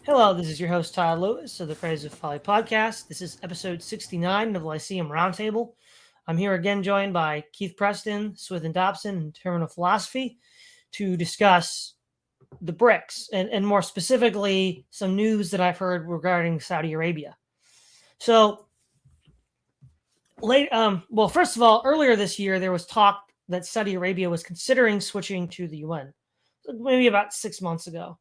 Hello, this is your host, Todd Lewis of the Praise of Folly podcast. This is episode 69 of the Lyceum Roundtable. I'm here again joined by Keith Preston, Swithun Dobson, and Terminal Philosophy to discuss the BRICS and more specifically some news that I've heard regarding Saudi Arabia. So, first of all, earlier this year there was talk that Saudi Arabia was considering switching to the UN, maybe about 6 months ago,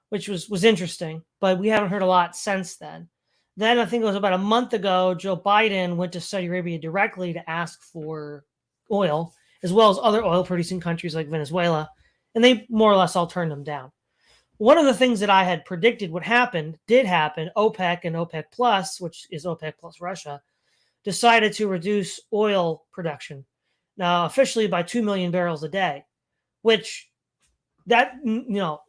which was interesting, but we haven't heard a lot since then. Then I think it was about a month ago, Joe Biden went to Saudi Arabia directly to ask for oil, as well as other oil producing countries like Venezuela, and they more or less all turned them down. One of the things that I had predicted would happen did happen. OPEC and OPEC Plus, which is OPEC plus Russia, decided to reduce oil production now officially by 2 million barrels a day, which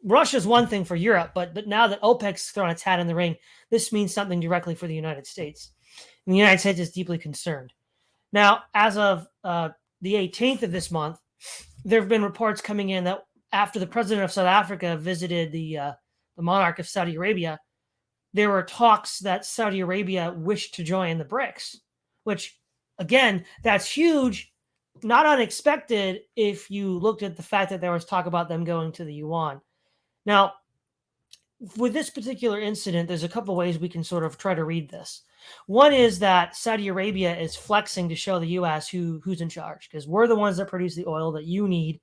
Russia's one thing for Europe, but now that OPEC's thrown its hat in the ring, this means something directly for the United States. And the United States is deeply concerned. Now, as of the 18th of this month, there have been reports coming in that after the president of South Africa visited the monarch of Saudi Arabia, there were talks that Saudi Arabia wished to join the BRICS, which, again, that's huge, not unexpected if you looked at the fact that there was talk about them going to the yuan. Now, with this particular incident, there's a couple ways we can sort of try to read this. One is that Saudi Arabia is flexing to show the U.S. who's in charge, because we're the ones that produce the oil that you need.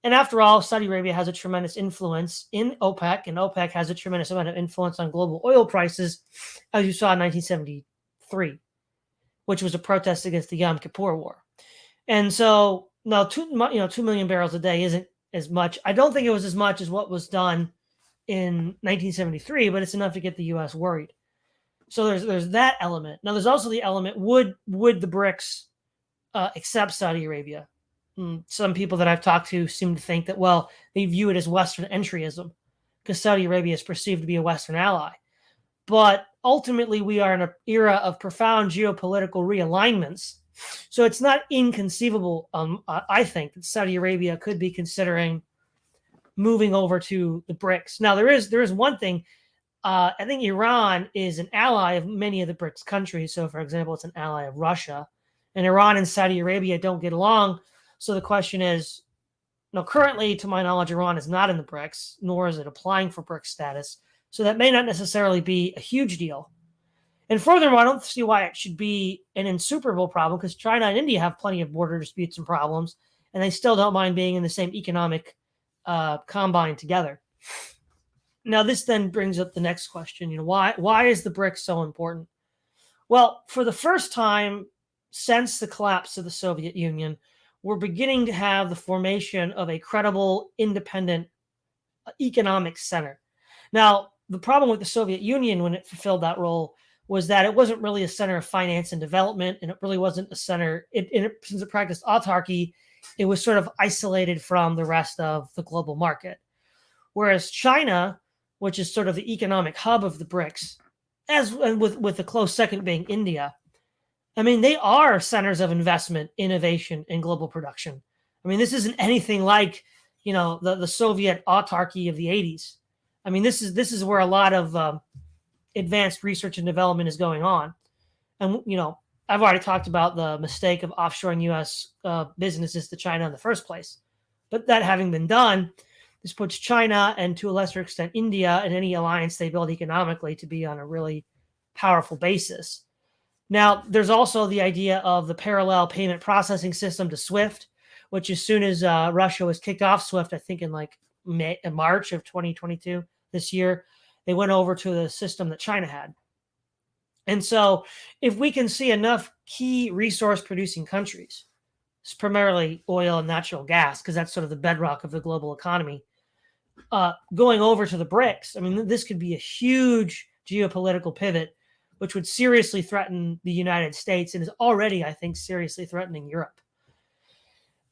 And after all, Saudi Arabia has a tremendous influence in OPEC, and OPEC has a tremendous amount of influence on global oil prices, as you saw in 1973, which was a protest against the Yom Kippur War. And so, now 2 million barrels a day isn't as much. I don't think it was as much as what was done in 1973, but it's enough to get the U.S. worried. So there's that element. Now, there's also the element, would the BRICS accept Saudi Arabia? Some people that I've talked to seem to think that, well, they view it as Western entryism because Saudi Arabia is perceived to be a Western ally. But ultimately, we are in an era of profound geopolitical realignments. So it's not inconceivable, I think, that Saudi Arabia could be considering moving over to the BRICS. Now, there is one thing. I think Iran is an ally of many of the BRICS countries. So, for example, it's an ally of Russia. And Iran and Saudi Arabia don't get along. So the question is, currently, to my knowledge, Iran is not in the BRICS, nor is it applying for BRICS status. So that may not necessarily be a huge deal. And furthermore, I don't see why it should be an insuperable problem, because China and India have plenty of border disputes and problems, and they still don't mind being in the same economic combine together. Now, this then brings up the next question. Why is the BRICS so important? Well, for the first time since the collapse of the Soviet Union, we're beginning to have the formation of a credible, independent economic center. Now, the problem with the Soviet Union when it fulfilled that role was that it wasn't really a center of finance and development, and it really wasn't a center. Since it practiced autarky, it was sort of isolated from the rest of the global market. Whereas China, which is sort of the economic hub of the BRICS, with the close second being India, they are centers of investment, innovation, and global production. This isn't anything like, the Soviet autarky of the 80s. This is where a lot of advanced research and development is going on. And, I've already talked about the mistake of offshoring U.S. Businesses to China in the first place. But that having been done, this puts China and to a lesser extent India and any alliance they build economically to be on a really powerful basis. Now, there's also the idea of the parallel payment processing system to SWIFT, which as soon as Russia was kicked off SWIFT, I think in March of 2022, this year, they went over to the system that China had. And so if we can see enough key resource producing countries, primarily oil and natural gas, because that's sort of the bedrock of the global economy, going over to the BRICS, this could be a huge geopolitical pivot, which would seriously threaten the United States and is already, I think, seriously threatening Europe.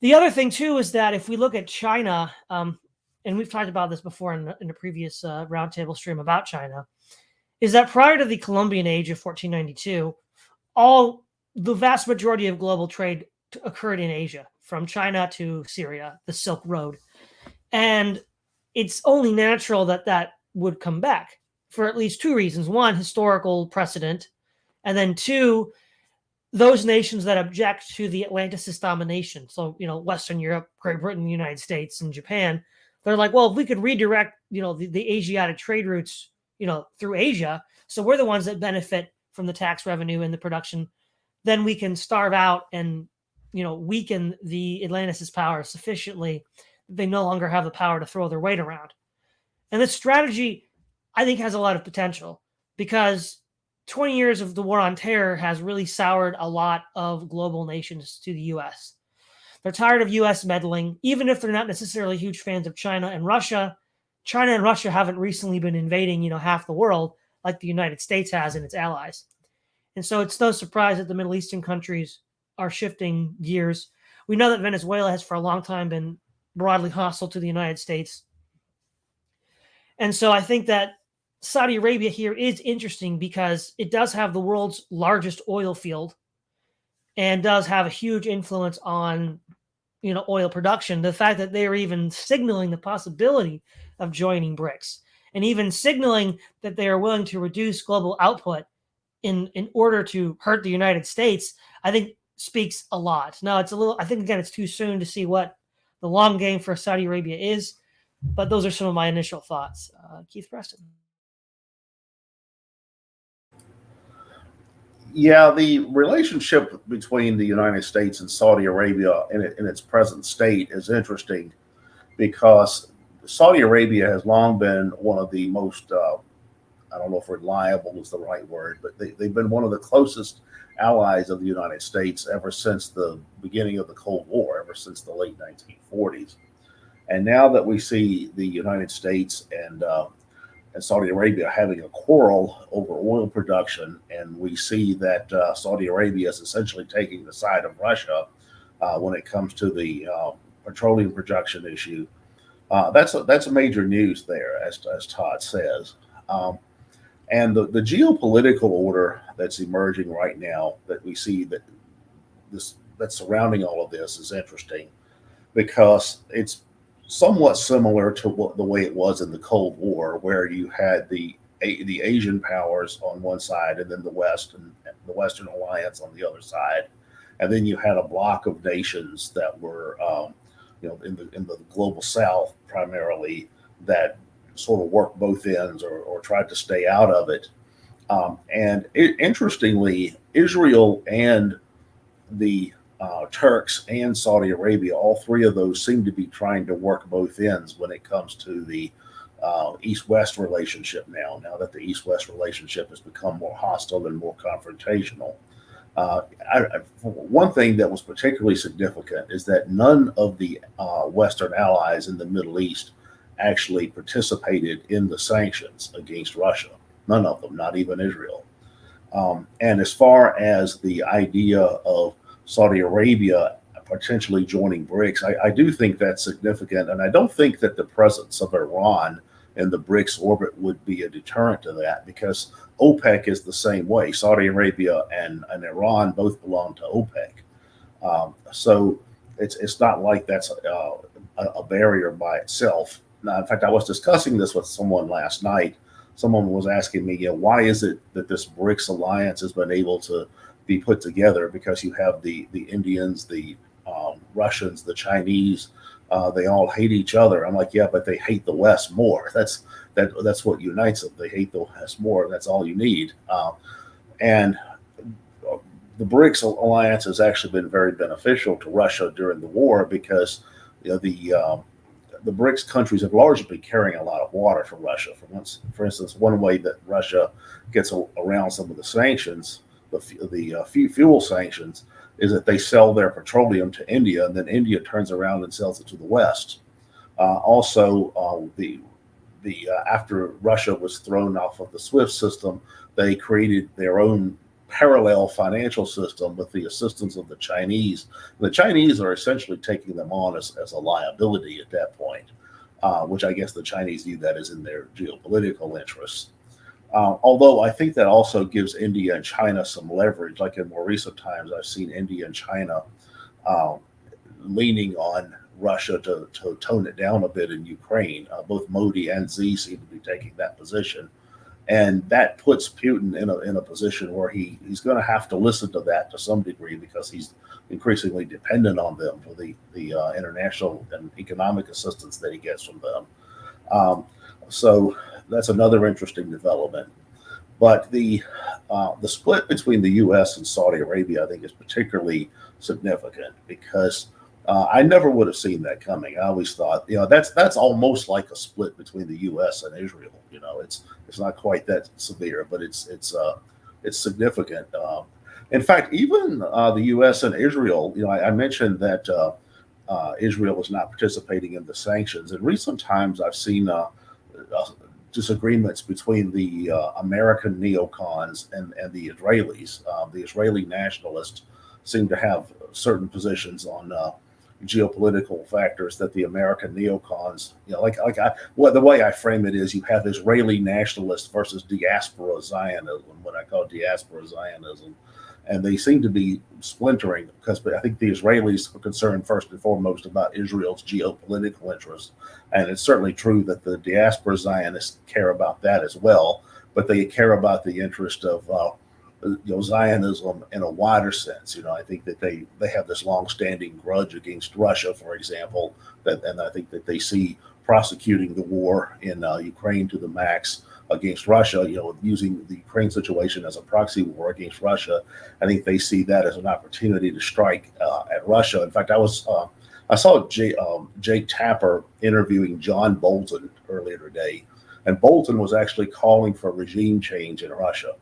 The other thing, too, is that if we look at China, and we've talked about this before in a previous roundtable stream about China, is that prior to the Columbian Age of 1492, the vast majority of global trade occurred in Asia, from China to Syria, the Silk Road. And it's only natural that would come back. for at least two reasons. One, historical precedent, and then two, those nations that object to the Atlanticist domination. So, Western Europe, Great Britain, the United States, and Japan, they're like, well, if we could redirect, the Asiatic trade routes, through Asia, so we're the ones that benefit from the tax revenue and the production, then we can starve out and, weaken the Atlanticist power sufficiently that they no longer have the power to throw their weight around. And this strategy, I think, has a lot of potential because 20 years of the war on terror has really soured a lot of global nations to the U.S. They're tired of U.S. meddling, even if they're not necessarily huge fans of China and Russia. China and Russia haven't recently been invading, half the world like the United States has and its allies. And so it's no surprise that the Middle Eastern countries are shifting gears. We know that Venezuela has for a long time been broadly hostile to the United States. And so I think that Saudi Arabia here is interesting because it does have the world's largest oil field and does have a huge influence on, oil production. The fact that they are even signaling the possibility of joining BRICS and even signaling that they are willing to reduce global output in order to hurt the United States, I think speaks a lot. Now, I think, again, it's too soon to see what the long game for Saudi Arabia is, but those are some of my initial thoughts. Keith Preston. Yeah, the relationship between the United States and Saudi Arabia in its present state is interesting because Saudi Arabia has long been one of the most, I don't know if reliable is the right word, but they've been one of the closest allies of the United States ever since the beginning of the Cold War, ever since the late 1940s. And now that we see the United States and Saudi Arabia having a quarrel over oil production, and we see that Saudi Arabia is essentially taking the side of Russia when it comes to the petroleum production issue. That's a major news there, as Todd says. And the geopolitical order that's emerging right now that we see that's surrounding all of this is interesting because it's somewhat similar to the way it was in the Cold War, where you had the Asian powers on one side, and then the West and the Western Alliance on the other side, and then you had a block of nations that were, in the global South primarily, that sort of worked both ends or tried to stay out of it. Interestingly, Israel and the Turks and Saudi Arabia, all three of those seem to be trying to work both ends when it comes to the East-West relationship now that the East-West relationship has become more hostile and more confrontational. One thing that was particularly significant is that none of the Western allies in the Middle East actually participated in the sanctions against Russia. None of them, not even Israel. And as far as the idea of Saudi Arabia potentially joining BRICS, I do think that's significant. And I don't think that the presence of Iran in the BRICS orbit would be a deterrent to that, because OPEC is the same way. Saudi Arabia and Iran both belong to OPEC. So it's not like that's a barrier by itself. Now, in fact, I was discussing this with someone last night. Someone was asking me, why is it that this BRICS alliance has been able to be put together? Because you have the Indians, the Russians, the Chinese, they all hate each other. I'm like, yeah, but they hate the West more. That's what unites them. They hate the West more. That's all you need. And the BRICS alliance has actually been very beneficial to Russia during the war because the BRICS countries have largely been carrying a lot of water from Russia. For instance, one way that Russia gets around some of the sanctions, the fuel sanctions, is that they sell their petroleum to India, and then India turns around and sells it to the West. After Russia was thrown off of the SWIFT system, they created their own parallel financial system with the assistance of the Chinese. The Chinese are essentially taking them on as a liability at that point, which I guess the Chinese view that as in their geopolitical interests. Although I think that also gives India and China some leverage. Like in more recent times, I've seen India and China leaning on Russia to tone it down a bit in Ukraine. Both Modi and Xi seem to be taking that position. And that puts Putin in a position where he's going to have to listen to that to some degree, because he's increasingly dependent on them for the international and economic assistance that he gets from them. So that's another interesting development. But the split between the U.S. and Saudi Arabia, I think, is particularly significant, because I never would have seen that coming. I always thought, that's almost like a split between the U.S. and Israel. It's not quite that severe, but it's significant. In fact, even the U.S. and Israel, I mentioned that Israel is not participating in the sanctions. In recent times, I've seen disagreements between the American neocons and the Israelis. The Israeli nationalists seem to have certain positions on geopolitical factors that the American neocons, the way I frame it is, you have Israeli nationalists versus diaspora Zionism, what I call diaspora Zionism. And they seem to be splintering, because I think the Israelis are concerned first and foremost about Israel's geopolitical interests. And it's certainly true that the diaspora Zionists care about that as well, but they care about the interest of Zionism in a wider sense. I think that they have this long-standing grudge against Russia, for example, and I think that they see prosecuting the war in Ukraine to the max against Russia, using the Ukraine situation as a proxy war against Russia. I think they see that as an opportunity to strike at Russia. In fact, I saw Jake Tapper interviewing John Bolton earlier today, and Bolton was actually calling for regime change in Russia.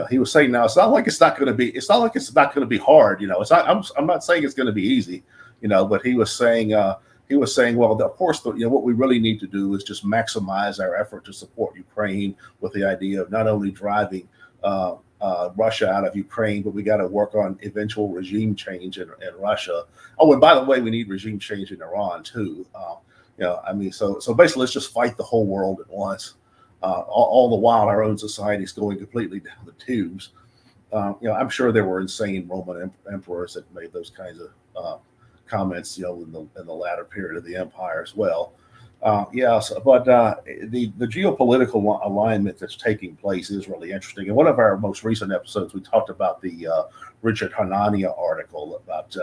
He was saying, now it's not like it's not going to be hard. I'm not saying it's going to be easy, but he was saying, well, of course, what we really need to do is just maximize our effort to support Ukraine, with the idea of not only driving Russia out of Ukraine, but we got to work on eventual regime change in Russia. Oh, and by the way, we need regime change in Iran too. So basically, let's just fight the whole world at once. All the while, our own society is going completely down the tubes. I'm sure there were insane Roman emperors that made those kinds of comments, in the latter period of the empire as well. But the geopolitical alignment that's taking place is really interesting. In one of our most recent episodes, we talked about the Richard Hanania article about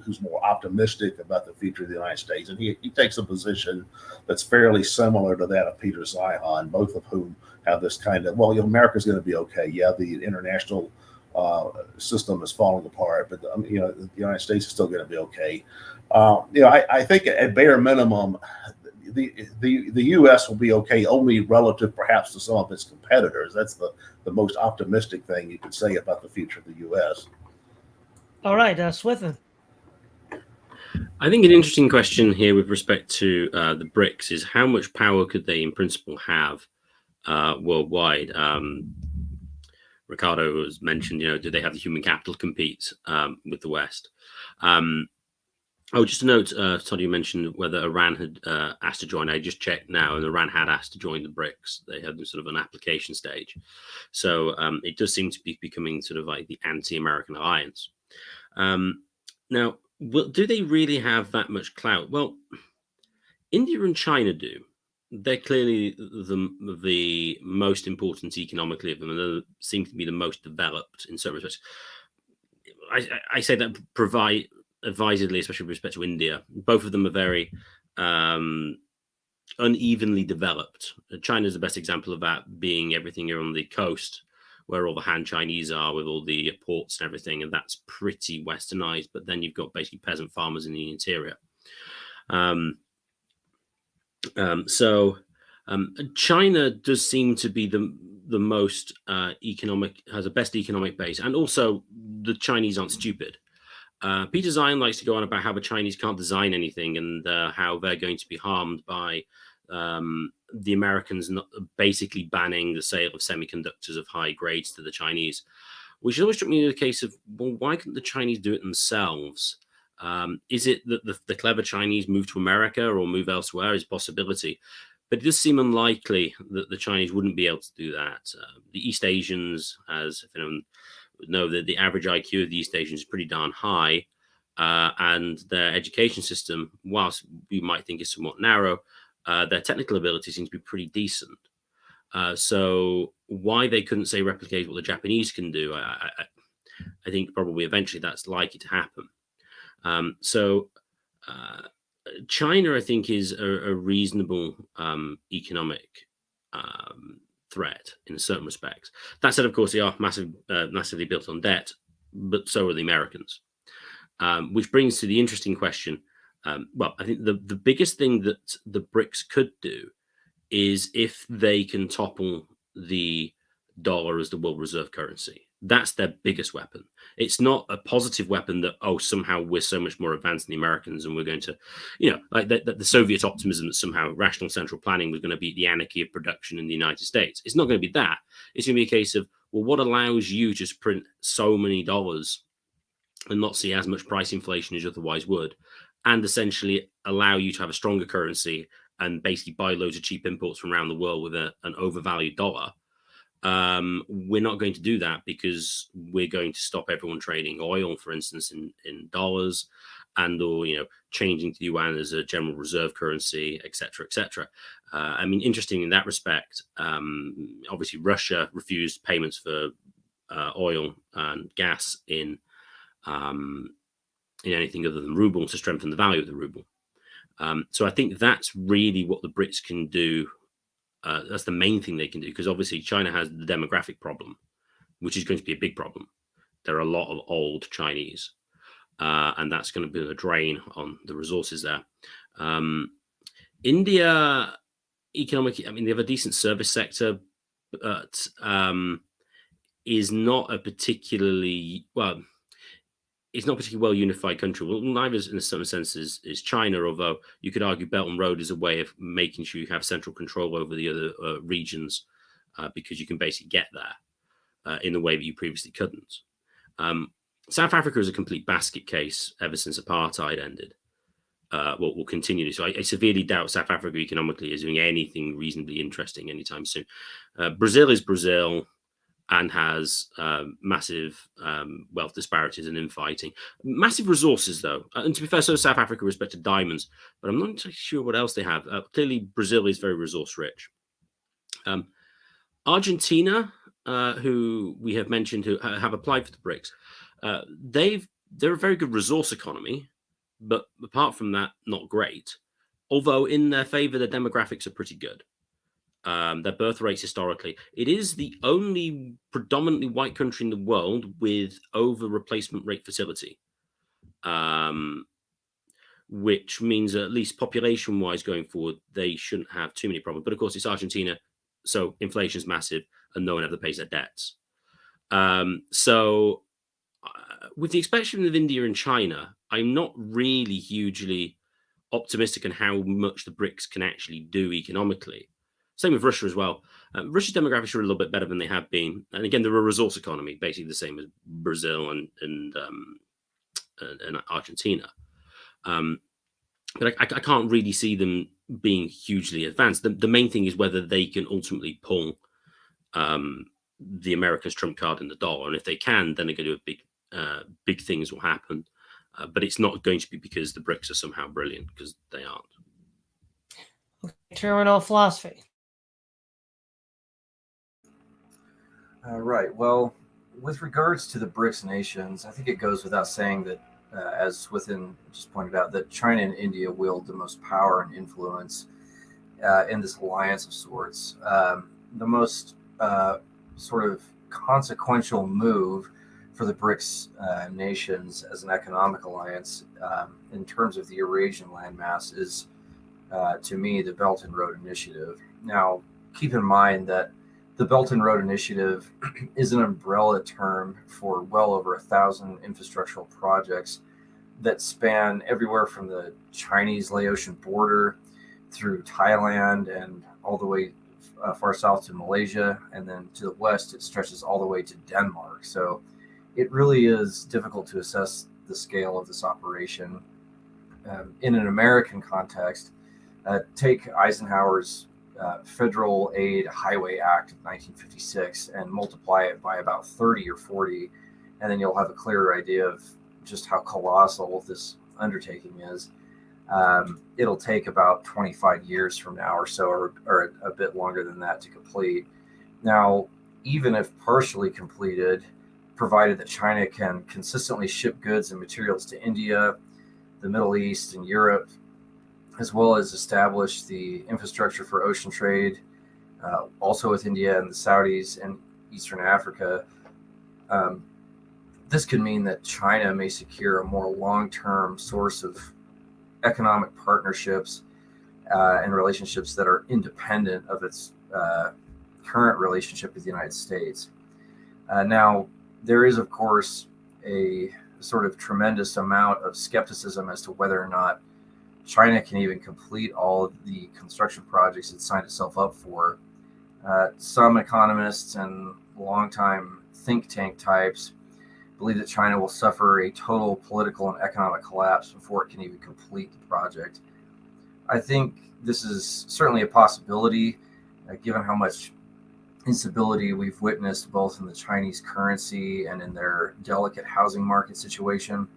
who's more optimistic about the future of the United States, and he takes a position that's fairly similar to that of Peter Zeihan, both of whom have this kind of, America's going to be okay. Yeah, the international system is falling apart, but the United States is still going to be okay. I think at bare minimum, the U.S. will be okay only relative, perhaps, to some of its competitors. That's the most optimistic thing you could say about the future of the U.S. All right, Swithun. I think an interesting question here with respect to the BRICS is, how much power could they, in principle, have worldwide? Ricardo has mentioned, do they have the human capital to compete with the West? Just a note, Todd, you mentioned whether Iran had asked to join. I just checked now, and Iran had asked to join the BRICS. They had sort of an application stage. So it does seem to be becoming sort of like the anti-American alliance. Now, do they really have that much clout? Well, India and China do. They're clearly the most important economically of them, and they seem to be the most developed in certain respects. I say that advisedly, especially with respect to India. Both of them are very unevenly developed. China is the best example of that, being everything here on the coast, where all the Han Chinese are, with all the ports and everything, and that's pretty westernized. But then you've got basically peasant farmers in the interior. China does seem to be the most economic, has the best economic base, and also the Chinese aren't stupid. Peter Zeihan likes to go on about how the Chinese can't design anything, and how they're going to be harmed by the Americans not basically banning the sale of semiconductors of high grades to the Chinese, which always struck me as a case of, well, why couldn't the Chinese do it themselves? Is it that the clever Chinese move to America or move elsewhere is a possibility? But it does seem unlikely that the Chinese wouldn't be able to do that. The East Asians, as if anyone would know, that the average IQ of the East Asians is pretty darn high, and their education system, whilst we might think is somewhat narrow, their technical ability seems to be pretty decent. So why they couldn't say replicate what the Japanese can do, I think probably eventually that's likely to happen. So China, I think, is a reasonable economic threat in certain respects. That said, of course, they are massively built on debt, but so are the Americans. Which brings to the interesting question. Well, I think the biggest thing that the BRICS could do is if they can topple the dollar as the world reserve currency. That's their biggest weapon. It's not a positive weapon that, oh, somehow we're so much more advanced than the Americans and we're going to, like the Soviet optimism that somehow rational central planning was going to beat the anarchy of production in the United States. It's not going to be that. It's going to be a case of, well, what allows you to just print so many dollars and not see as much price inflation as you otherwise would, and essentially allow you to have a stronger currency and basically buy loads of cheap imports from around the world with an overvalued dollar. We're not going to do that because we're going to stop everyone trading oil, for instance, in dollars, and or changing to the yuan as a general reserve currency, etc., etc. I mean, interesting in that respect. Obviously, Russia refused payments for oil and gas in anything other than ruble to strengthen the value of the ruble. So I think that's really what the Brits can do. That's the main thing they can do, because obviously China has the demographic problem, which is going to be a big problem. There are a lot of old Chinese, and that's going to be a drain on the resources there. India, they have a decent service sector, but is not a particularly it's not particularly well unified country. Well, neither in some sense is China, although you could argue Belton Road is a way of making sure you have central control over the other regions, because you can basically get there in the way that you previously couldn't. South Africa is a complete basket case ever since apartheid ended. Will continue to. So I severely doubt South Africa economically is doing anything reasonably interesting anytime soon. Brazil is Brazil, and has massive wealth disparities and infighting. Massive resources, though. And to be fair, so South Africa with respect to diamonds, but I'm not entirely sure what else they have. Clearly, Brazil is very resource-rich. Argentina, who we have mentioned, who have applied for the BRICS, they're a very good resource economy, but apart from that, not great. Although in their favor, their demographics are pretty good. Their birth rates historically. It is the only predominantly white country in the world with over replacement rate fertility, which means that at least population wise going forward, they shouldn't have too many problems. But of course, it's Argentina, so inflation is massive and no one ever pays their debts. So with the exception of India and China, I'm not really hugely optimistic on how much the BRICS can actually do economically. Same with Russia as well. Russia's demographics are a little bit better than they have been. And again, they're a resource economy, basically the same as Brazil and Argentina. But I can't really see them being hugely advanced. The main thing is whether they can ultimately pull the America's trump card in the dollar. And if they can, then they're going to do big things will happen. But it's not going to be because the BRICS are somehow brilliant, because they aren't. Terminal philosophy. Right. Well, with regards to the BRICS nations, I think it goes without saying that, as Swithun just pointed out, that China and India wield the most power and influence in this alliance of sorts. The most sort of consequential move for the BRICS nations as an economic alliance in terms of the Eurasian landmass is, to me, the Belton Road Initiative. Now, keep in mind that the Belton Road Initiative is an umbrella term for well over 1,000 infrastructural projects that span everywhere from the Chinese Laotian border through Thailand and all the way far south to Malaysia. And then to the west, it stretches all the way to Denmark. So it really is difficult to assess the scale of this operation. In an American context, take Eisenhower's Federal Aid Highway Act of 1956 and multiply it by about 30 or 40, and then you'll have a clearer idea of just how colossal this undertaking is. It'll take about 25 years from now or so, or a bit longer than that to complete. Now, even if partially completed, provided that China can consistently ship goods and materials to India, the Middle East, and Europe, as well as establish the infrastructure for ocean trade, also with India and the Saudis and Eastern Africa, this could mean that China may secure a more long-term source of economic partnerships and relationships that are independent of its current relationship with the United States. Now, there is, of course, a sort of tremendous amount of skepticism as to whether or not China can even complete all of the construction projects it signed itself up for. Some economists and longtime think tank types believe that China will suffer a total political and economic collapse before it can even complete the project. I think this is certainly a possibility, given how much instability we've witnessed both in the Chinese currency and in their delicate housing market situation.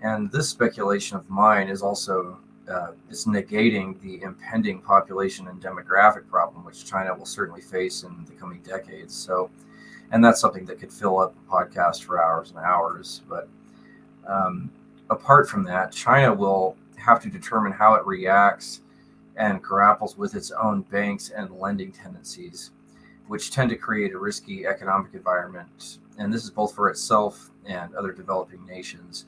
And this speculation of mine is also it's negating the impending population and demographic problem, which China will certainly face in the coming decades. So, and that's something that could fill up a podcast for hours and hours. But apart from that, China will have to determine how it reacts and grapples with its own banks and lending tendencies, which tend to create a risky economic environment. And this is both for itself and other developing nations.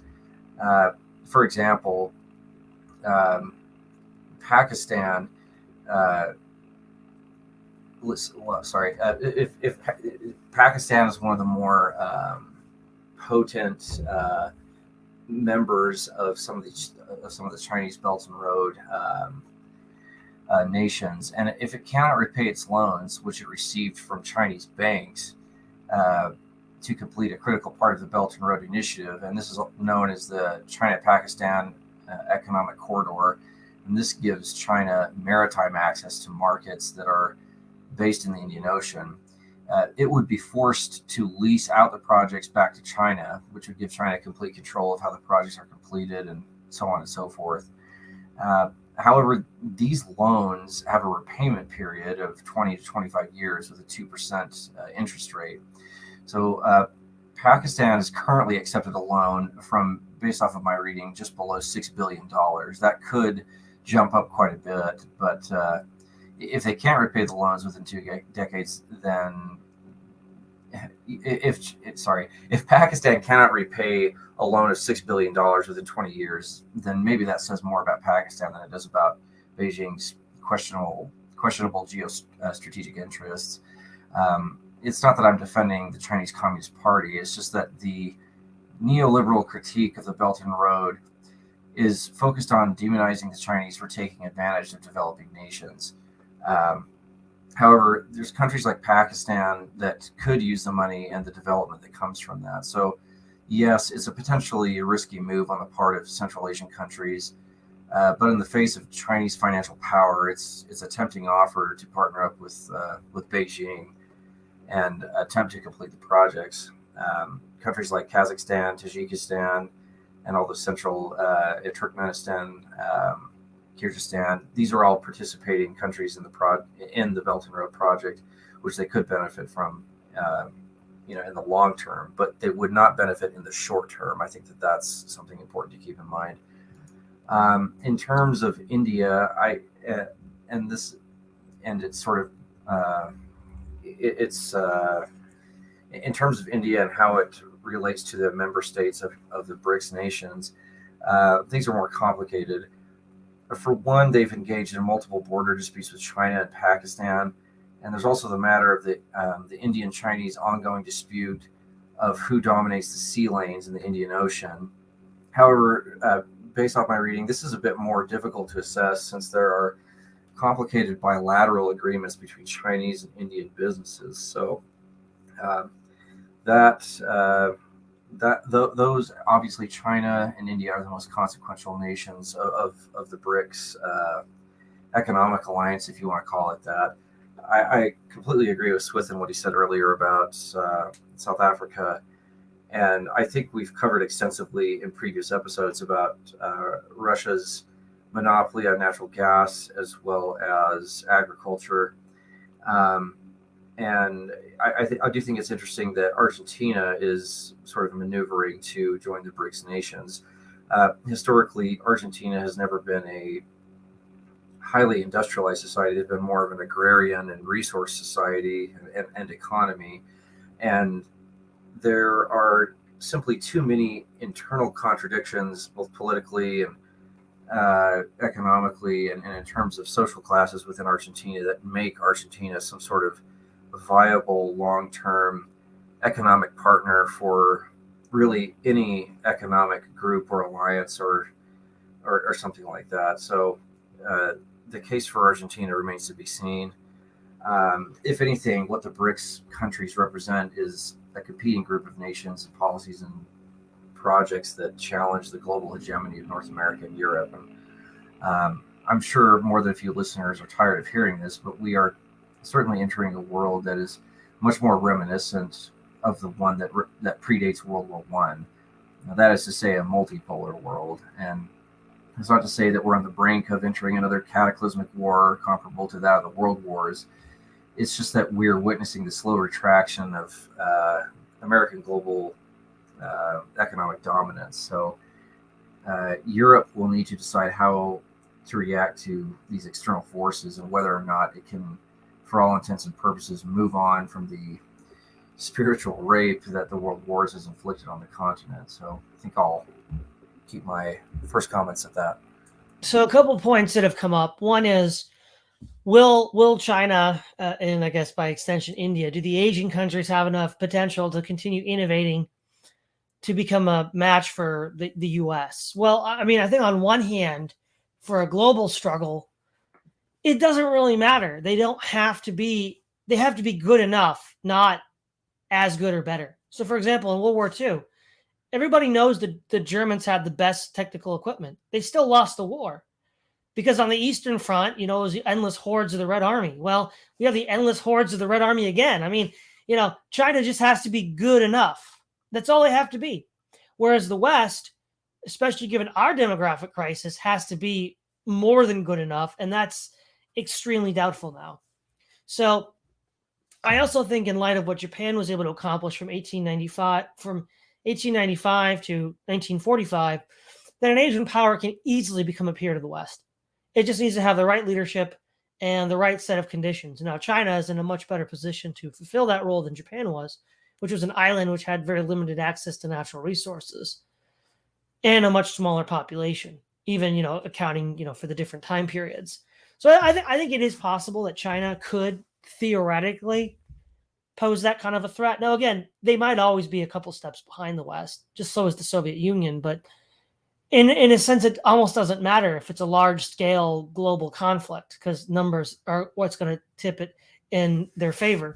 For example, Pakistan, if Pakistan is one of the more potent members of some of the Chinese Belton Road nations, and if it cannot repay its loans, which it received from Chinese banks, to complete a critical part of the Belton Road Initiative, and this is known as the China-Pakistan Economic Corridor, and this gives China maritime access to markets that are based in the Indian Ocean. It would be forced to lease out the projects back to China, which would give China complete control of how the projects are completed and so on and so forth. However, these loans have a repayment period of 20 to 25 years with a 2% interest rate. So Pakistan has currently accepted a loan from, based off of my reading, just below $6 billion. That could jump up quite a bit, but if they can't repay the loans within 2 decades, then if Pakistan cannot repay a loan of $6 billion within 20 years, then maybe that says more about Pakistan than it does about Beijing's questionable geostrategic interests. It's not that I'm defending the Chinese Communist Party. It's just that the neoliberal critique of the Belt and Road is focused on demonizing the Chinese for taking advantage of developing nations. However, there's countries like Pakistan that could use the money and the development that comes from that. So, yes, it's a potentially risky move on the part of Central Asian countries, but in the face of Chinese financial power, it's a tempting offer to partner up with Beijing and attempt to complete the projects. Countries like Kazakhstan, Tajikistan, and all the central Turkmenistan, Kyrgyzstan, these are all participating countries in the Belt and Road project, which they could benefit from, in the long term, but they would not benefit in the short term. I think that's something important to keep in mind. In terms of India, in terms of India and how it relates to the member states of the BRICS nations, things are more complicated. For one, they've engaged in multiple border disputes with China and Pakistan, and there's also the matter of the Indian-Chinese ongoing dispute of who dominates the sea lanes in the Indian Ocean. However, based off my reading, this is a bit more difficult to assess since there are complicated bilateral agreements between Chinese and Indian businesses. So those obviously, China and India are the most consequential nations of the BRICS economic alliance, if you want to call it that. I completely agree with Swithun what he said earlier about South Africa, and I think we've covered extensively in previous episodes about Russia's monopoly on natural gas as well as agriculture. And I do think it's interesting that Argentina is sort of maneuvering to join the BRICS nations. Historically, Argentina has never been a highly industrialized society. They've been more of an agrarian and resource society and economy. And there are simply too many internal contradictions, both politically and economically and in terms of social classes within Argentina, that make Argentina some sort of viable long-term economic partner for really any economic group or alliance or something like that. So the case for Argentina remains to be seen. If anything, what the BRICS countries represent is a competing group of nations and policies and projects that challenge the global hegemony of North America and Europe. And I'm sure more than a few listeners are tired of hearing this, but we are certainly entering a world that is much more reminiscent of the one that predates World War I. Now, that is to say, a multipolar world. And it's not to say that we're on the brink of entering another cataclysmic war comparable to that of the world wars. It's just that we're witnessing the slow retraction of American global economic dominance. So Europe will need to decide how to react to these external forces and whether or not it can, for all intents and purposes, move on from the spiritual rape that the world wars has inflicted on the continent. So I think I'll keep my first comments at that. So a couple of points that have come up. One is, will China, and I guess by extension India, do the Asian countries have enough potential to continue innovating to become a match for the U.S.? Well, I mean, I think on one hand, for a global struggle, it doesn't really matter. They have to be good enough, not as good or better. So, for example, in World War II, everybody knows that the Germans had the best technical equipment. They still lost the war because on the Eastern Front, it was the endless hordes of the Red Army. Well, we have the endless hordes of the Red Army again. I mean, China just has to be good enough. That's all they have to be. Whereas the West, especially given our demographic crisis, has to be more than good enough. And that's extremely doubtful now. So I also think, in light of what Japan was able to accomplish from 1895 to 1945, that an Asian power can easily become a peer to the West. It just needs to have the right leadership and the right set of conditions. Now, China is in a much better position to fulfill that role than Japan was, which was an island which had very limited access to natural resources and a much smaller population, even, accounting, for the different time periods. So I think it is possible that China could theoretically pose that kind of a threat. Now, again, they might always be a couple steps behind the West, just so is the Soviet Union. But in a sense, it almost doesn't matter if it's a large-scale global conflict, because numbers are what's going to tip it in their favor.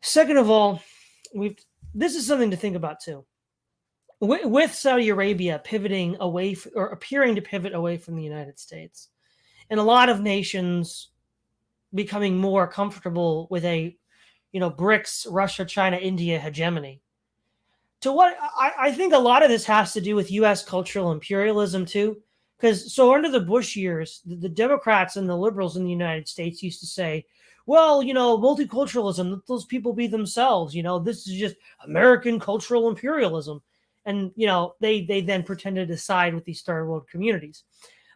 Second of all, this is something to think about too. With Saudi Arabia pivoting away or appearing to pivot away from the United States, and a lot of nations becoming more comfortable with a BRICS, Russia, China, India hegemony. To what I think a lot of this has to do with U.S. cultural imperialism too, because under the Bush years, the Democrats and the liberals in the United States used to say, well, multiculturalism, let those people be themselves. This is just American cultural imperialism. And, they then pretended to side with these third world communities.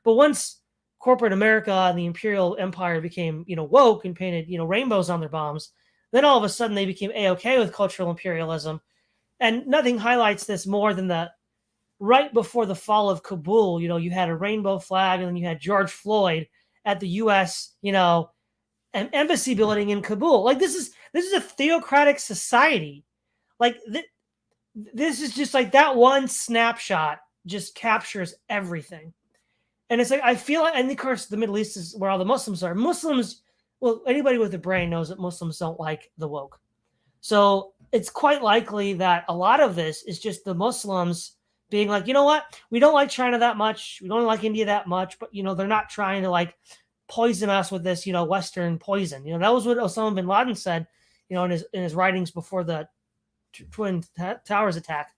But once corporate America and the imperial empire became, woke and painted, rainbows on their bombs, then all of a sudden they became A-okay with cultural imperialism. And nothing highlights this more than that right before the fall of Kabul, you had a rainbow flag, and then you had George Floyd at the U.S., an embassy building in Kabul. Like, this is a theocratic society. Like, this is just like that one snapshot just captures everything. And it's like, I feel, and of course, the Middle East is where all the Muslims are. Well, anybody with a brain knows that Muslims don't like the woke. So it's quite likely that a lot of this is just the Muslims being like, you know what? We don't like China that much. We don't like India that much. But, they're not trying to poison us with this, Western poison. That was what Osama bin Laden said, in his writings before the Twin Towers attack.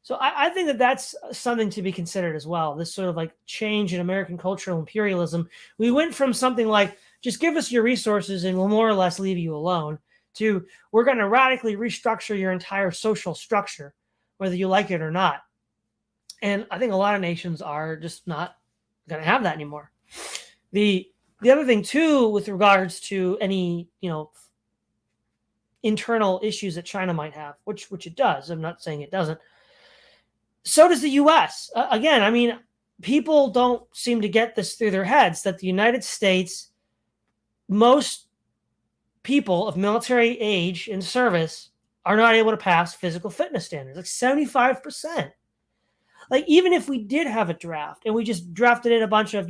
So I think that that's something to be considered as well. This sort of like change in American cultural imperialism. We went from something like, just give us your resources and we'll more or less leave you alone, to we're going to radically restructure your entire social structure, whether you like it or not. And I think a lot of nations are just not going to have that anymore. The other thing too, with regards to any, internal issues that China might have, which it does. I'm not saying it doesn't. So does the U.S. Again, I mean, people don't seem to get this through their heads that the United States, most people of military age in service are not able to pass physical fitness standards, like 75%. Like, even if we did have a draft and we just drafted in a bunch of,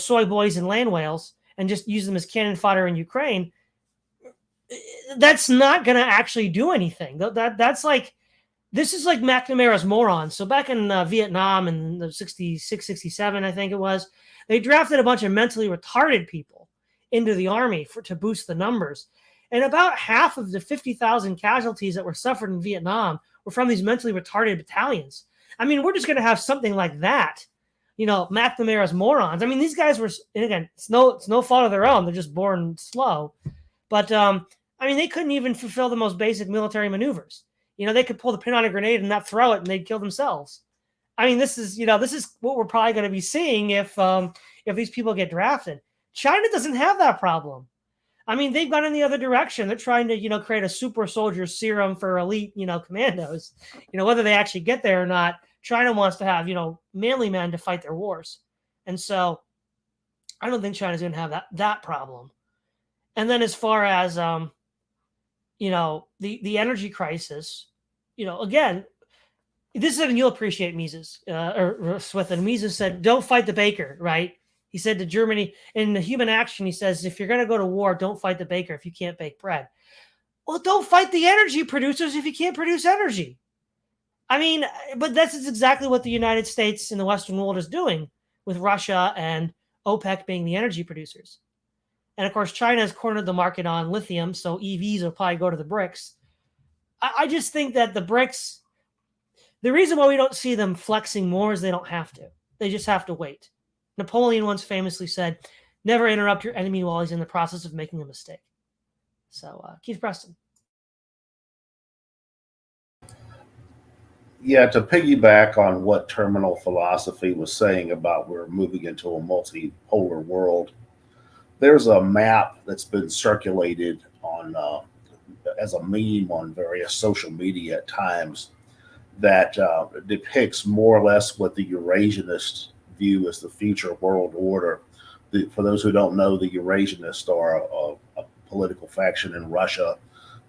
soy boys and land whales and just use them as cannon fodder in Ukraine, that's not going to actually do anything. That's like, this is like McNamara's morons. So back in Vietnam in the 66, 67, I think it was, they drafted a bunch of mentally retarded people into the army to boost the numbers. And about half of the 50,000 casualties that were suffered in Vietnam were from these mentally retarded battalions. I mean, we're just going to have something like that. McNamara's morons. I mean, these guys were, and again, it's no fault of their own. They're just born slow. But, they couldn't even fulfill the most basic military maneuvers. They could pull the pin on a grenade and not throw it, and they'd kill themselves. I mean, this is what we're probably going to be seeing if these people get drafted. China doesn't have that problem. I mean, they've gone in the other direction. They're trying to, create a super soldier serum for elite, commandos. Whether they actually get there or not, China wants to have, manly men to fight their wars. And so I don't think China's going to have that problem. And then as far as, the energy crisis, again, this is something you'll appreciate, Mises, or Swithun. Mises said, don't fight the baker, right? He said to Germany, in the Human Action, he says, if you're going to go to war, don't fight the baker if you can't bake bread. Well, don't fight the energy producers if you can't produce energy. I mean, but that's exactly what the United States and the Western world is doing with Russia and OPEC being the energy producers. And of course, China has cornered the market on lithium, so EVs will probably go to the BRICS. I just think that the BRICS, the reason why we don't see them flexing more is they don't have to. They just have to wait. Napoleon once famously said, never interrupt your enemy while he's in the process of making a mistake. So, Keith Preston. Yeah, to piggyback on what terminal philosophy was saying about we're moving into a multipolar world, there's a map that's been circulated on as a meme on various social media at times that depicts more or less what the Eurasianists view as the future world order. For those who don't know, the Eurasianists are a political faction in Russia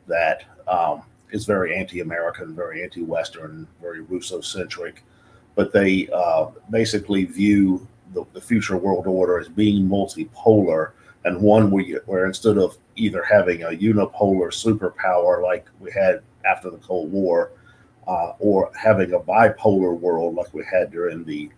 that is very anti-American, very anti-Western, very Russo-centric, but they basically view the future world order as being multipolar, and one where instead of either having a unipolar superpower like we had after the Cold War, or having a bipolar world like we had during the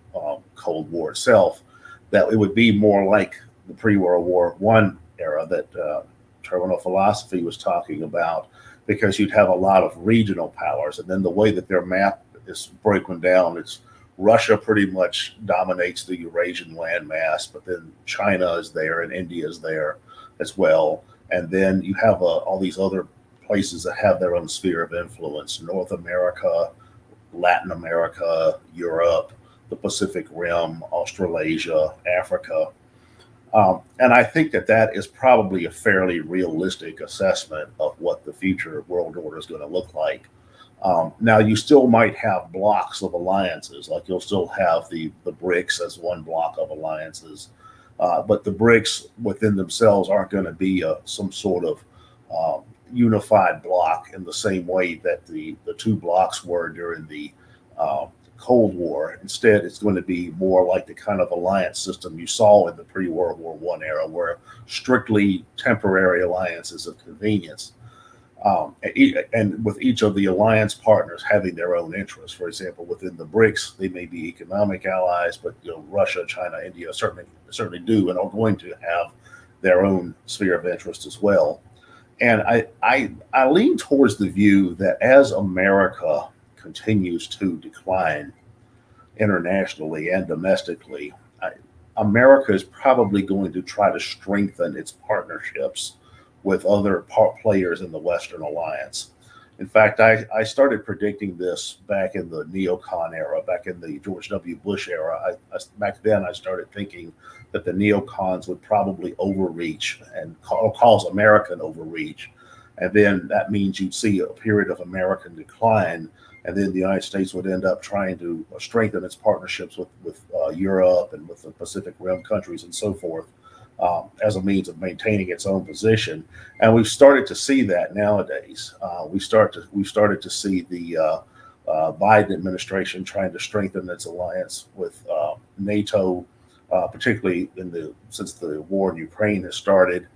Cold War itself, that it would be more like the pre-World War I era that terminal philosophy was talking about, because you'd have a lot of regional powers. And then the way that their map is broken down, it's Russia pretty much dominates the Eurasian landmass, but then China is there and India is there as well. And then you have all these other places that have their own sphere of influence: North America, Latin America, Europe, the Pacific Rim, Australasia, Africa. And I think that is probably a fairly realistic assessment of what the future world order is going to look like. Now, you still might have blocks of alliances, like you'll still have the BRICS as one block of alliances, but the BRICS within themselves aren't going to be some sort of unified block in the same way that the two blocks were during the Cold War. Instead, it's going to be more like the kind of alliance system you saw in the pre-World War I era, where strictly temporary alliances of convenience. And with each of the alliance partners having their own interests. For example, within the BRICS, they may be economic allies, but Russia, China, India certainly do and are going to have their own sphere of interest as well. And I lean towards the view that as America continues to decline internationally and domestically, America is probably going to try to strengthen its partnerships with other players in the Western alliance. In fact, I started predicting this back in the neocon era, back in the George W. Bush era. Back then, I started thinking that the neocons would probably overreach and cause American overreach. And then that means you'd see a period of American decline. And then the United States would end up trying to strengthen its partnerships with Europe and with the Pacific Rim countries and so forth, as a means of maintaining its own position. And we've started to see that nowadays. We started to see the Biden administration trying to strengthen its alliance with NATO, particularly since the war in Ukraine has started.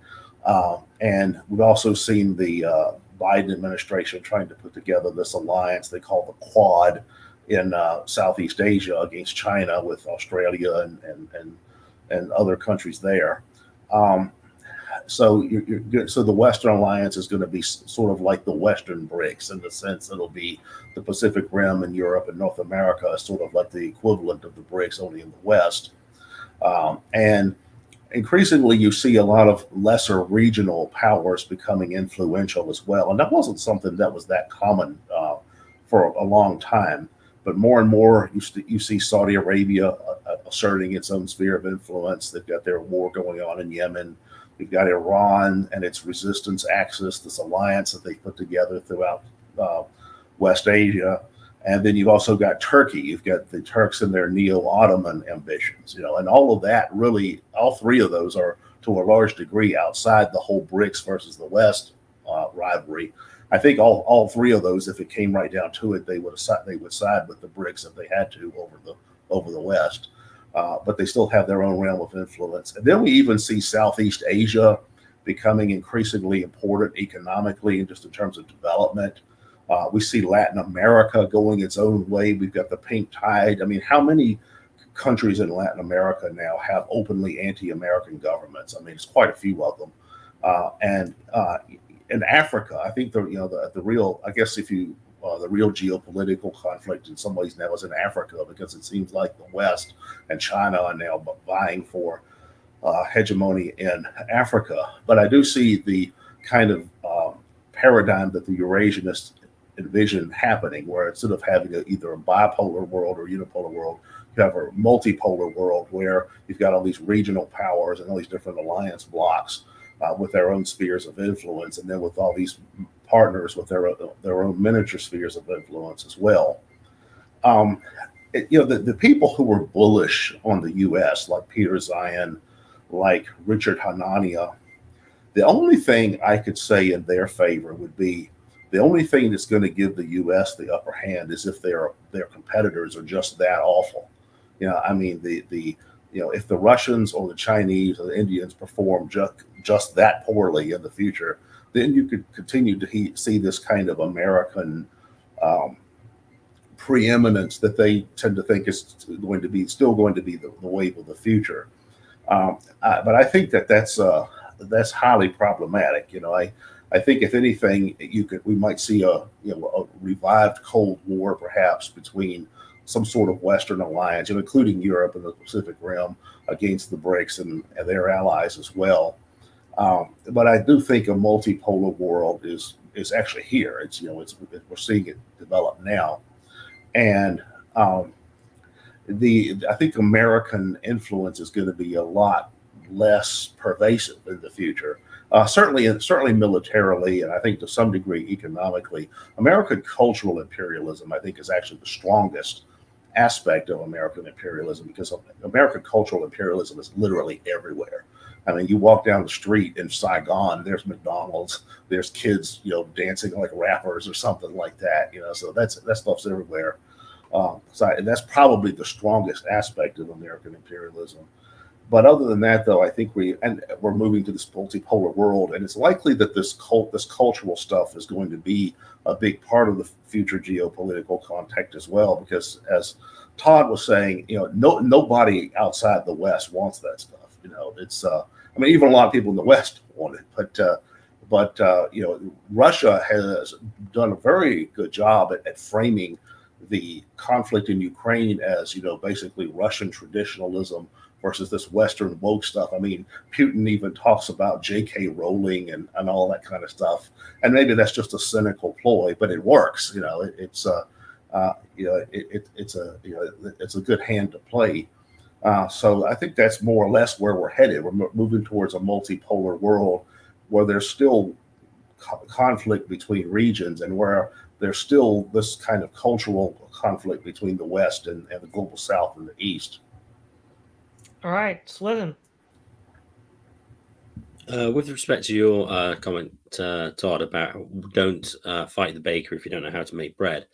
And we've also seen the Biden administration trying to put together this alliance they call the Quad in Southeast Asia against China, with Australia and other countries there. So the Western Alliance is going to be sort of like the Western BRICS, in the sense it'll be the Pacific Rim and Europe and North America is sort of like the equivalent of the BRICS, only in the West. And increasingly, you see a lot of lesser regional powers becoming influential as well. And that wasn't something that was that common for a long time. But more and more, you see Saudi Arabia asserting its own sphere of influence. They've got their war going on in Yemen. You've got Iran and its resistance axis, this alliance that they put together throughout West Asia. And then you've also got Turkey. You've got the Turks and their neo-Ottoman ambitions, and all of that really, all three of those are to a large degree outside the whole BRICS versus the West rivalry. I think all three of those, if it came right down to it, they would side with the BRICS if they had to over the West. But they still have their own realm of influence. And then we even see Southeast Asia becoming increasingly important economically and just in terms of development. We see Latin America going its own way. We've got the pink tide. I mean, how many countries in Latin America now have openly anti-American governments? I mean, it's quite a few of them. And in Africa, I think the real, I guess if you the real geopolitical conflict in some ways now is in Africa, because it seems like the West and China are now vying for hegemony in Africa. But I do see the kind of paradigm that the Eurasianists envision happening, where instead of having either a bipolar world or unipolar world, you have a multipolar world where you've got all these regional powers and all these different alliance blocks with their own spheres of influence, and then with all these partners with their own miniature spheres of influence as well. The people who were bullish on the U.S., like Peter Zion, like Richard Hanania, the only thing I could say in their favor would be the only thing that's going to give the U.S. the upper hand is if their competitors are just that awful. I mean, if the Russians or the Chinese or the Indians perform just that poorly in the future, then you could continue to see this kind of American preeminence that they tend to think is still going to be the wave of the future. But I think that's highly problematic. I think if anything, we might see a revived Cold War perhaps between some sort of Western alliance, including Europe and the Pacific Rim, against the BRICS and their allies as well. But I do think a multipolar world is actually here. We're seeing it develop now, and I think American influence is going to be a lot less pervasive in the future. Certainly militarily, and I think to some degree economically. American cultural imperialism, I think, is actually the strongest aspect of American imperialism, because American cultural imperialism is literally everywhere. I mean, you walk down the street in Saigon, there's McDonald's, there's kids, dancing like rappers or something like that. So that stuff's everywhere. So that's probably the strongest aspect of American imperialism. But other than that, though, I think we're moving to this multipolar world, and it's likely that this cultural stuff is going to be a big part of the future geopolitical context as well. Because as Todd was saying, nobody outside the West wants that stuff. Even a lot of people in the West want it, but Russia has done a very good job at framing the conflict in Ukraine as, basically Russian traditionalism versus this Western woke stuff. I mean, Putin even talks about J.K. Rowling and all that kind of stuff. And maybe that's just a cynical ploy, but it works. It's a good hand to play. So I think that's more or less where we're headed. We're moving towards a multipolar world where there's still conflict between regions and where there's still this kind of cultural conflict between the West and the global South and the East. All right, Swithun. With respect to your comment, Todd, about don't fight the baker if you don't know how to make bread.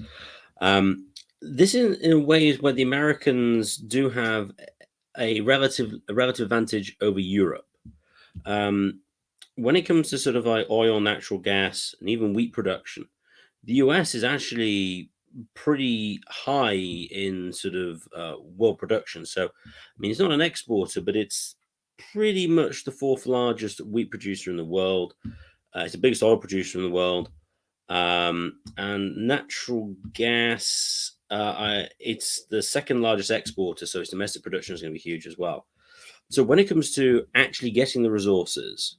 This, in a way, is where the Americans do have a relative advantage over Europe. When it comes to sort of like oil, natural gas, and even wheat production, the US is actually pretty high in sort of world production. So, I mean, it's not an exporter, but it's pretty much the fourth largest wheat producer in the world. It's the biggest oil producer in the world. And natural gas, it's the second largest exporter. So its domestic production is going to be huge as well. So when it comes to actually getting the resources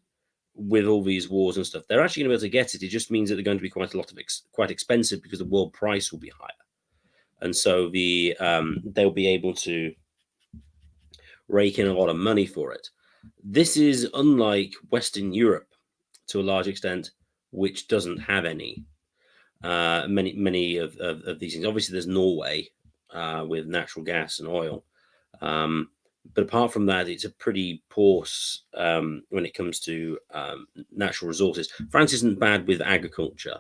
with all these wars and stuff, they're actually going to be able to get it. It just means that they're going to be quite expensive because the world price will be higher. And so they'll be able to rake in a lot of money for it. This is unlike Western Europe to a large extent, which doesn't have any. Many of these things. Obviously, there's Norway with natural gas and oil. But apart from that, it's a pretty poor when it comes to natural resources. France isn't bad with agriculture,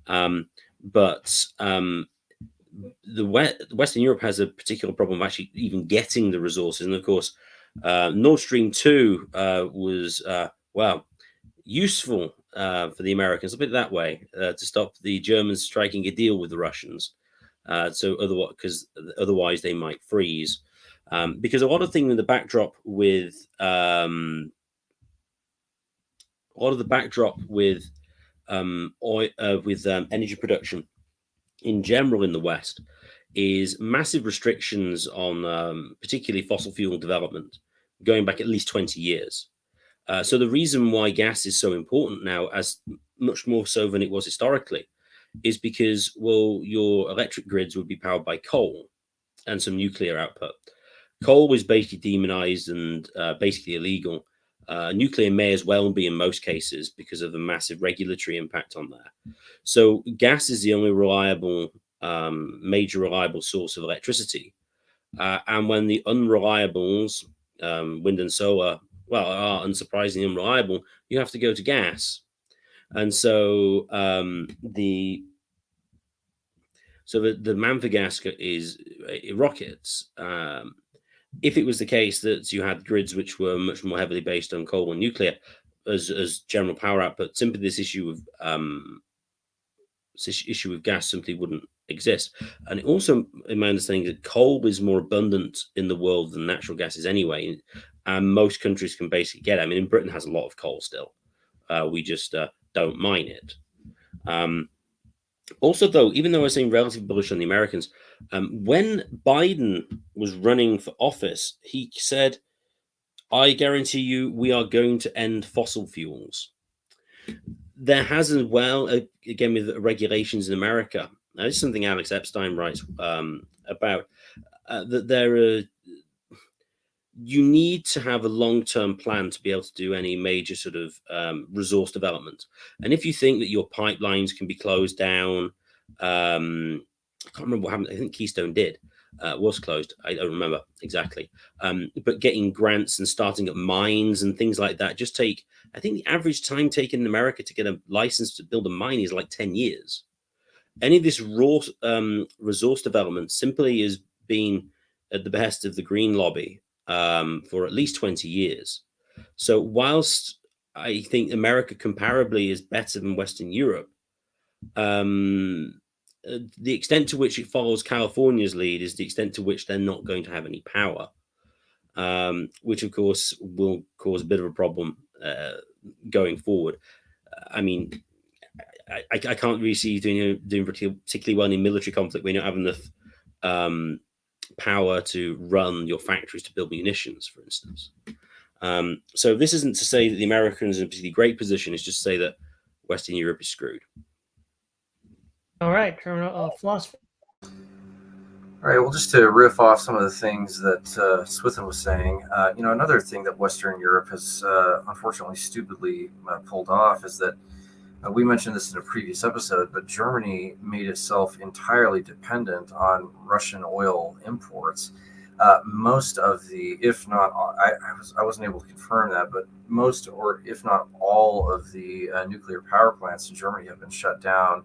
but Western Europe has a particular problem of actually even getting the resources. And of course, Nord Stream 2 was, useful for the Americans, a bit that way, to stop the Germans striking a deal with the Russians. So otherwise they might freeze. Because a lot of things in the backdrop with energy production in general in the West is massive restrictions on particularly fossil fuel development going back at least 20 years. So the reason why gas is so important now, as much more so than it was historically, is because, your electric grids would be powered by coal and some nuclear output. Coal was basically demonized and basically illegal. Nuclear may as well be in most cases because of the massive regulatory impact on there. So gas is the only major reliable source of electricity. And when the unreliables, wind and solar, are unsurprisingly unreliable, you have to go to gas. And so the demand for gas it rockets. If it was the case that you had grids which were much more heavily based on coal and nuclear as general power output, simply this issue with gas simply wouldn't exist. And it also, in my understanding, that coal is more abundant in the world than natural gas is anyway, and most countries can basically get it. I mean, in Britain has a lot of coal still. We just don't mine it. Also, though, even though I was saying relatively bullish on the Americans, when Biden was running for office, he said, "I guarantee you, we are going to end fossil fuels." There has as well, again, with regulations in America. Now, this is something Alex Epstein writes about, that you need to have a long-term plan to be able to do any major sort of resource development. And if you think that your pipelines can be closed down, I can't remember what happened. I think Keystone was closed. I don't remember exactly. But getting grants and starting up mines and things like that just take, I think the average time taken in America to get a license to build a mine is like 10 years. Any of this raw resource development simply has been at the behest of the green lobby for at least 20 years. So whilst I think America comparably is better than Western Europe, the extent to which it follows California's lead is the extent to which they're not going to have any power, which of course will cause a bit of a problem going forward. I mean, I can't really see you doing particularly well in military conflict when you don't have enough power to run your factories to build munitions, for instance. So this isn't to say that the Americans are in a particularly great position. It's just to say that Western Europe is screwed. All right, terminal philosophy. All right, well, just to riff off some of the things that Swithun was saying, another thing that Western Europe has unfortunately stupidly pulled off is that we mentioned this in a previous episode, but Germany made itself entirely dependent on Russian oil imports. Most of the, if not, I wasn't able to confirm that, but most, or if not all of the nuclear power plants in Germany have been shut down.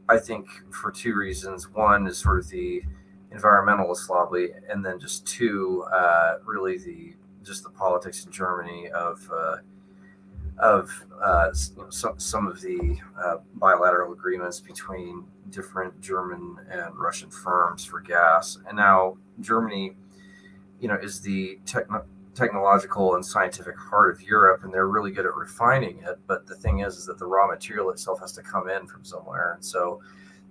I think for two reasons. One is sort of the environmentalist lobby, and then just two, really the politics in Germany of some of the bilateral agreements between different German and Russian firms for gas. And now Germany, is the technological and scientific heart of Europe, and they're really good at refining it. But the thing is that the raw material itself has to come in from somewhere. And so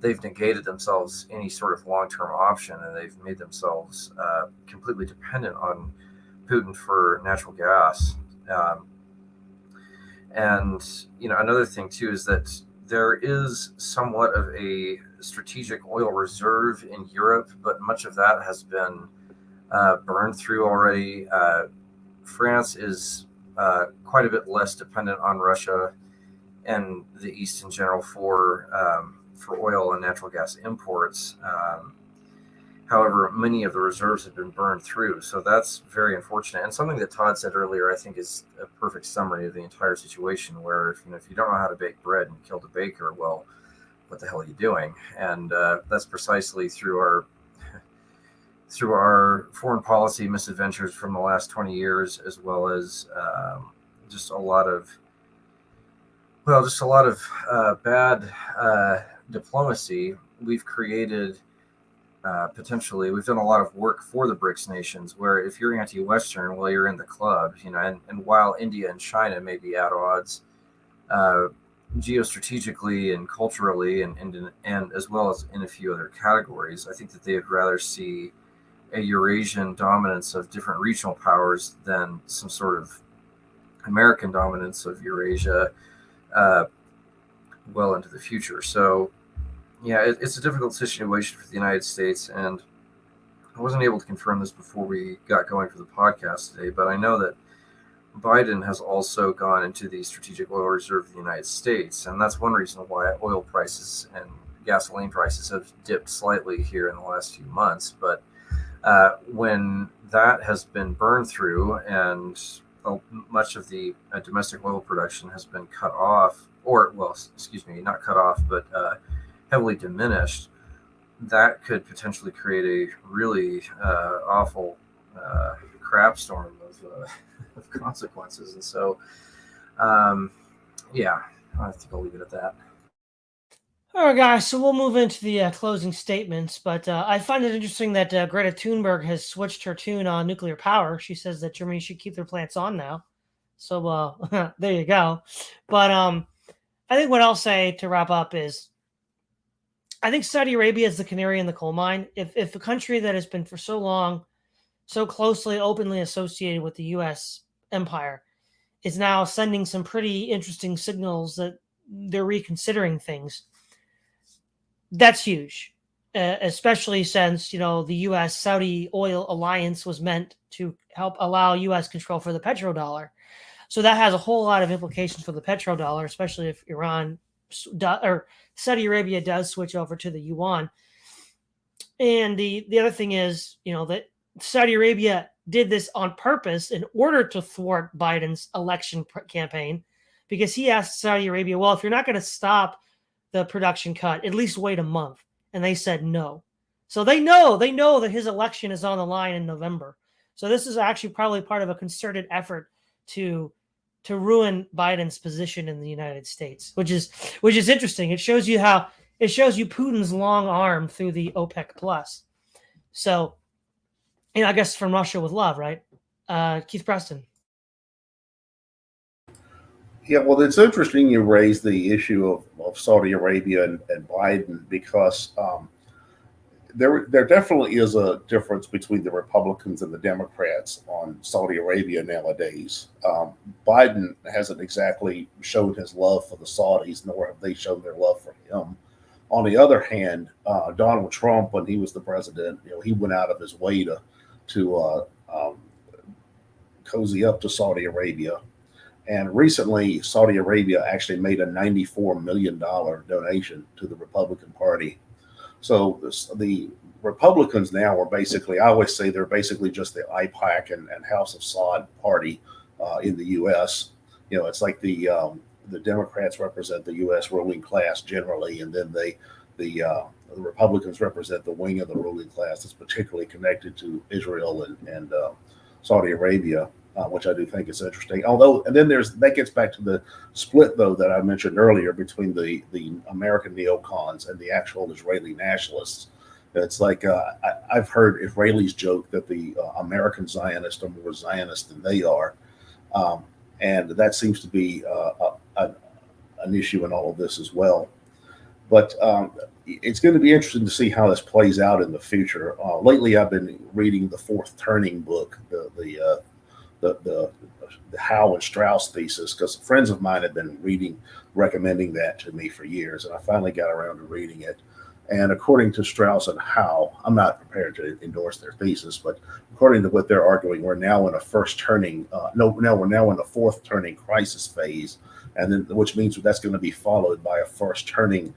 they've negated themselves any sort of long-term option, and they've made themselves completely dependent on Putin for natural gas. And another thing too is that there is somewhat of a strategic oil reserve in Europe, but much of that has been burned through already. France is quite a bit less dependent on Russia and the East in general for oil and natural gas imports. However, many of the reserves have been burned through, so that's very unfortunate. And something that Todd said earlier, I think, is a perfect summary of the entire situation. Where if you don't know how to bake bread and you killed a baker, well, what the hell are you doing? And that's precisely through our foreign policy misadventures from the last 20 years, as well as just a lot of bad diplomacy. We've created. We've done a lot of work for the BRICS nations, where if you're anti-Western, well, you're in the club, and while India and China may be at odds, geostrategically and culturally, and as well as in a few other categories, I think that they would rather see a Eurasian dominance of different regional powers than some sort of American dominance of Eurasia well into the future. So yeah, it's a difficult situation for the United States, and I wasn't able to confirm this before we got going for the podcast today, but I know that Biden has also gone into the strategic oil reserve of the United States, and that's one reason why oil prices and gasoline prices have dipped slightly here in the last few months. But when that has been burned through and much of the domestic oil production has been cut off, not cut off, but heavily diminished, that could potentially create a really awful crap storm of consequences. And so, I think I'll leave it at that. All right, guys, so we'll move into the closing statements, but I find it interesting that Greta Thunberg has switched her tune on nuclear power. She says that Germany should keep their plants on now. So there you go. But I think what I'll say to wrap up is I think Saudi Arabia is the canary in the coal mine. If a country that has been for so long, so closely, openly associated with the U.S. empire is now sending some pretty interesting signals that they're reconsidering things, that's huge, especially since, the U.S.-Saudi oil alliance was meant to help allow U.S. control for the petrodollar. So that has a whole lot of implications for the petrodollar, especially if Saudi Arabia does switch over to the yuan. And the other thing is, that Saudi Arabia did this on purpose in order to thwart Biden's election campaign, because he asked Saudi Arabia, well, if you're not going to stop the production cut, at least wait a month. And they said no. So they know that his election is on the line in November. So this is actually probably part of a concerted effort to ruin Biden's position in the United States, which is interesting. It shows you Putin's long arm through the OPEC plus. So, I guess from Russia with love, right? Keith Preston. Yeah, well, it's interesting you raise the issue of Saudi Arabia and Biden because there definitely is a difference between the Republicans and the Democrats on Saudi Arabia nowadays. Biden hasn't exactly shown his love for the Saudis, nor have they shown their love for him. On the other hand, Donald Trump, when he was the president, he went out of his way to cozy up to Saudi Arabia. And recently, Saudi Arabia actually made a $94 million donation to the Republican Party. So the Republicans now are basically, I always say they're basically just the IPAC and House of Saud party in the U.S. It's like the Democrats represent the U.S. ruling class generally, and then the Republicans represent the wing of the ruling class that's particularly connected to Israel and Saudi Arabia. Which I do think is interesting. Although, and then that gets back to the split though that I mentioned earlier between the American neocons and the actual Israeli nationalists. It's like I've heard Israelis joke that the American Zionists are more Zionist than they are, and that seems to be an issue in all of this as well. But it's going to be interesting to see how this plays out in the future. Lately, I've been reading the Fourth Turning book, the Howe and Strauss thesis, because friends of mine have been recommending that to me for years, and I finally got around to reading it. And according to Strauss and Howe, I'm not prepared to endorse their thesis, but according to what they're arguing, we're now in a first turning. We're now in the fourth turning crisis phase, and then which means that's going to be followed by a first turning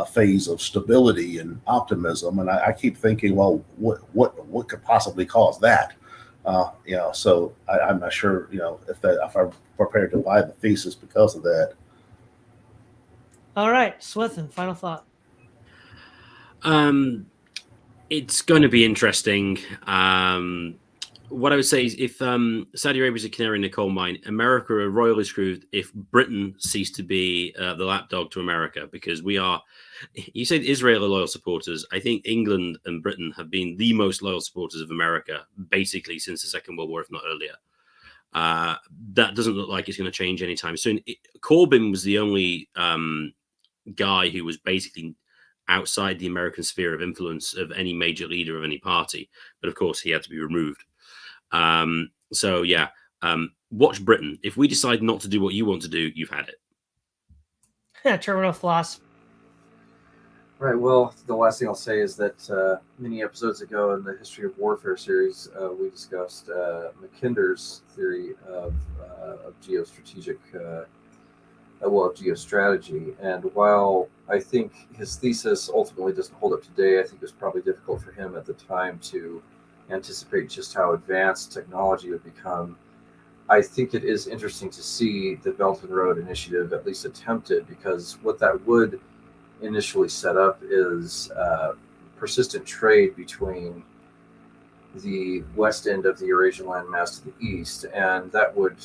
phase of stability and optimism. And I keep thinking, well, what could possibly cause that? So I'm not sure, if I'm prepared to buy the thesis because of that. All right, Swithun, final thought. It's going to be interesting. What I would say is if Saudi Arabia is a canary in the coal mine, America are royally screwed if Britain ceased to be the lapdog to America, because we are, you said Israel are loyal supporters. I think England and Britain have been the most loyal supporters of America, basically since the Second World War, if not earlier. That doesn't look like it's going to change anytime soon. Corbyn was the only guy who was basically outside the American sphere of influence of any major leader of any party. But of course, he had to be removed. Watch Britain. If we decide not to do what you want to do, you've had it. Terminal philosophy. Right. Well, the last thing I'll say is that many episodes ago in the History of Warfare series, we discussed Mackinder's theory of geostrategic, of geostrategy. And while I think his thesis ultimately doesn't hold up today, I think it was probably difficult for him at the time to anticipate just how advanced technology would become. I think it is interesting to see the Belton Road Initiative at least attempted, because what that would initially set up is persistent trade between the west end of the Eurasian landmass to the east, and that would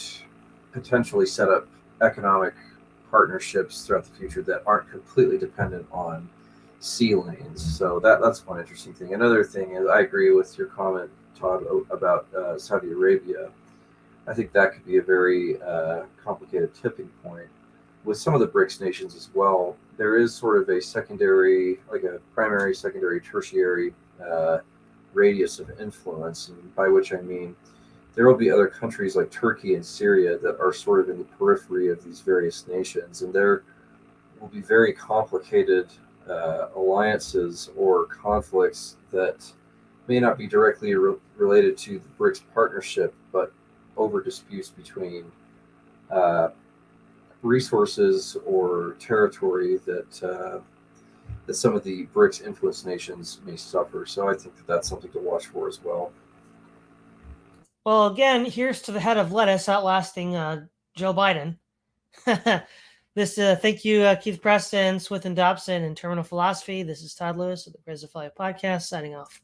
potentially set up economic partnerships throughout the future that aren't completely dependent on sea lanes. So that's one interesting thing. Another thing is, I agree with your comment, Todd, about Saudi Arabia. I think that could be a very complicated tipping point. With some of the BRICS nations as well, there is sort of a secondary, like a primary, secondary, tertiary radius of influence, and by which I mean there will be other countries like Turkey and Syria that are sort of in the periphery of these various nations, and there will be very complicated alliances or conflicts that may not be directly related to the BRICS partnership, but over disputes between resources or territory that some of the BRICS influence nations may suffer. So I think that's something to watch for as well. Well, again, here's to the head of lettuce outlasting Joe Biden. Thank you, Keith Preston, Swithun Dobson, and Terminal Philosophy. This is Todd Lewis of the Philosophy podcast, signing off.